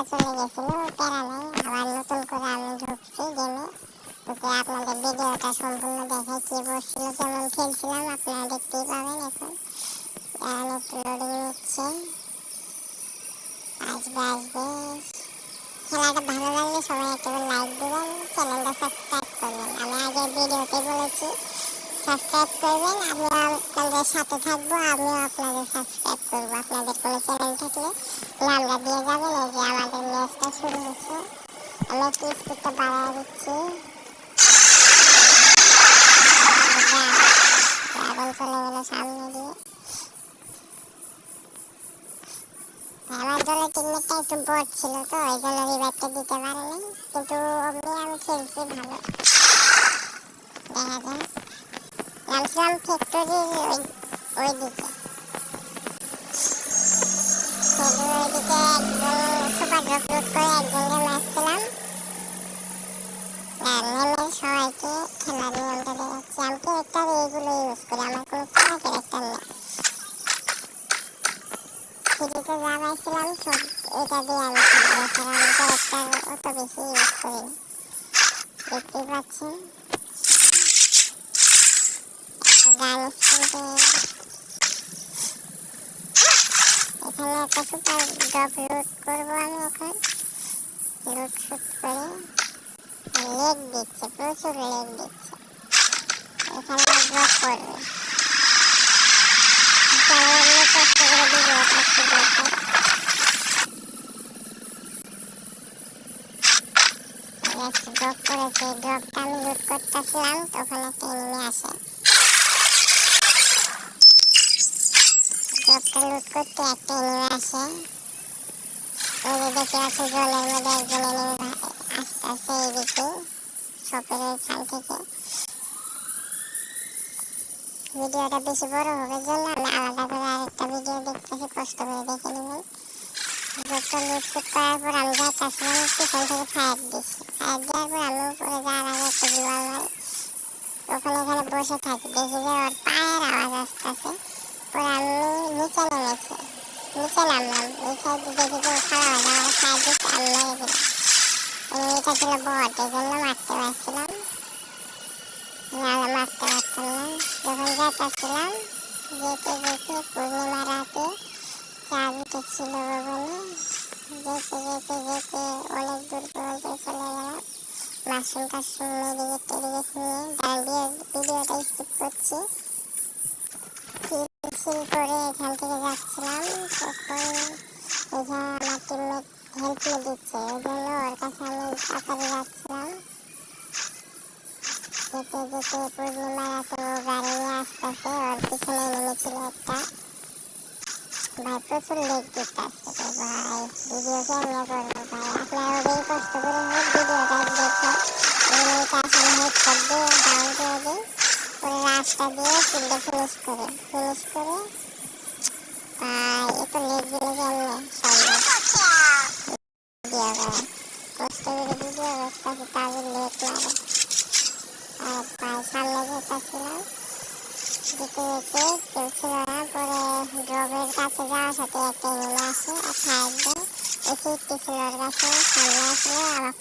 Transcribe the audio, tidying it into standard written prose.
চলে গেছিল, প্যারা নাই। আবার নতুন করে আমি ঢুকছি গেমে, ঢুকে আপনাদের ভিডিওটা সম্পূর্ণ দেখে কি বসছিল, কেমন খেলছিলাম আপনারা দেখতেই পাবেন। এখন একটু লোডিং নিচ্ছে, আসবে। খেলাটা ভালো লাগলে সবাই একটা লাইক দিবেন, চ্যানেলটা সাবস্ক্রাইব করবেন। আমি আগের ভিডিওতে বলেছি সাবস্ক্রাইব করবেন, আমিও আপনাদের সাথে থাকবো, আমিও আপনাদের সাবস্ক্রাইব করবো। আপনাদের কোনো চ্যানেল থাকলে নামটা দিয়ে যাবেন। এই যে আমাদের ম্যাচটা শুরু হচ্ছে, আমি একটু স্পিডটা বাড়ায় দিচ্ছি। ড্রাগন চলে গেল সামনে দিয়ে। আমার দলের টিমমেটটা একটু বট ছিল, তো ওই জন্য রিভাইভটা দিতে পারেনি, কিন্তু অমনি আমি খেলছি ভালো। দেখা যায় নামছিলাম ফ্যাক্টরির ওই দিকে, ওইদিকে একজন সুপার ড্রপ লুট করে একজনকে ম্যাচ খেলাম। আর নেমে সবাইকে খেলার নিয়মটা দেখাচ্ছি। আমি ক্যারেক্টার এইগুলো ইউজ করি, আমার কোনো খেলা ক্যারেক্টার নেই। ফ্রিতে যা পাইছিলাম সব এটা দিয়ে আমি খেলি, এছাড়া আমি ক্যারেক্টার অত বেশি ইউজ করি না। দেখতেই পাচ্ছেন গান স্কিনতে এখানে একটা সুপার ড্রপ লুট করবো আমি। এখন লুট শুট করে লেগ দিচ্ছে, প্রচুর লেগ দিচ্ছে। এখানে ড্রপ করবে, কষ্ট করে ভিডিও করছি দেখো। ড্রপ করেছে, ড্রপটা আমি লুট করতেছিলাম, তখন একটা এনিমি আসে। ড্রপটা লুট করতে একটা এনিমি আসে, ওই যে দেখতে পাচ্ছি জলের মধ্যে একজন এনিমি আসতেছে এইদিকে শপের ওইখান থেকে। ভিডিওটা বেশি বড় হবে জন্য আমি আলাদা করে আরেকটা ভিডিও দেখতেছি, কষ্ট করে দেখে নেবেন। ড্রপটা লুট শুট করার পর আমি যাইতেছিলাম, পিছন থেকে ফায়ার দিচ্ছি। ফায়ার দেওয়ার পর আমি উপরে যাওয়ার আগে একটা গ্লোয়াল মারি, তখন এখানে বসে থাকি, দেখি যে ওর পায়ের আওয়াজ আসতেছে। পরে আমি নিচে নেমেছি, নিচে নামলাম, এই সাইডে দেখি যে খাওয়া হয় আমার ফায়ার দিচ্ছে, আমি মেরে দিলাম। এটা ছিল বট, এই জন্য মারতে পারছিলাম, নাহলে মারতে পারতাম না। যখন যাইতেছিলাম যেতে পূর্ণিমা রাতে চাঁদ উঠেছিল ভবনে, যেতে অনেক দূর পর্যন্ত চলে গেলাম। মাশরুম টাশরুম মেডিকেট টেডিকেট নিয়ে দাঁড়িয়ে ভিডিওটা স্কিপ করছি। কিল করে এখান থেকে যাচ্ছিলাম, তখন এখানে আমার টিমমেট হেল্প নিয়ে দিচ্ছে, ওই জন্য ওর কাছে আমি তাড়াতাড়ি যাচ্ছিলাম। যেতে পূর্ণিমা রাতে ও গাড়ি নিয়ে আসতেছে, ওর পিছনে নেমেছিল একটা। ভাই প্রচুর লেগ দিতে আসছে ভাই, ভিডিও কেমনে করবো ভাই, আপনারা ওদের কষ্ট করে হোক ভিডিওটা দেখেন। এগুলোকে আসলে হেডশট দিয়ে ডাউন করে দিই, পরে রাশটা দিয়ে কিলটা ফিনিশ করে ভাই এত লেগ দিলে কেমনে সম্ভব ভিডিও করা। কষ্ট করে ভিডিও করতেছি তাহলে লেগ মারে। আর ভাই সামনে যেতেছিলাম, যেতে কেউ ছিল না, পরে ড্রপের কাছে যাওয়ার সাথে একটা এনিমি আসে আর ফায়ার দেয়। এই 50 ছিল ওর কাছে, সামনে আসলে আমার